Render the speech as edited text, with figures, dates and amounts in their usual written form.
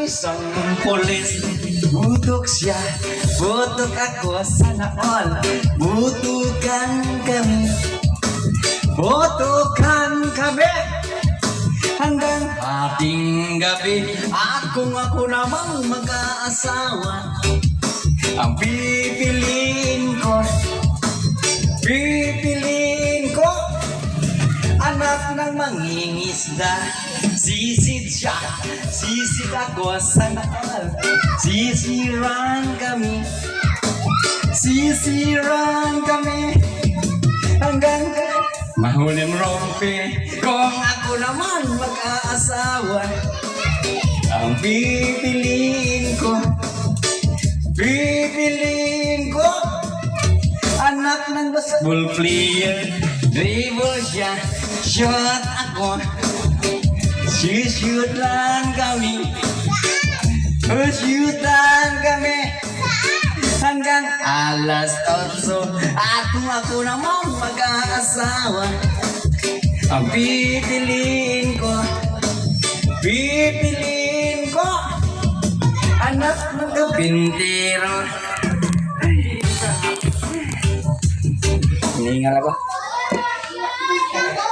isang pulis. Butok siya, butok ako, sana all. Butukan kami, butukan kami. Hanggang ating gabi, ako namang mag-aasawa. Ang pipiliin ko, anak ng mangingisda. Sisid siya, sisid ako, sana all. Sisiran kami, hanggang mahuling rompe. Kung ako naman mag-aasawa, ang pipiliin ko, anak ng basketball player. Dribble siya, shot ako, shoot lang kami, hanggang alas 8. At kung ako naman mag-aasawa, ang pipiliin ko, anak ng kapintero. Hiningal ako.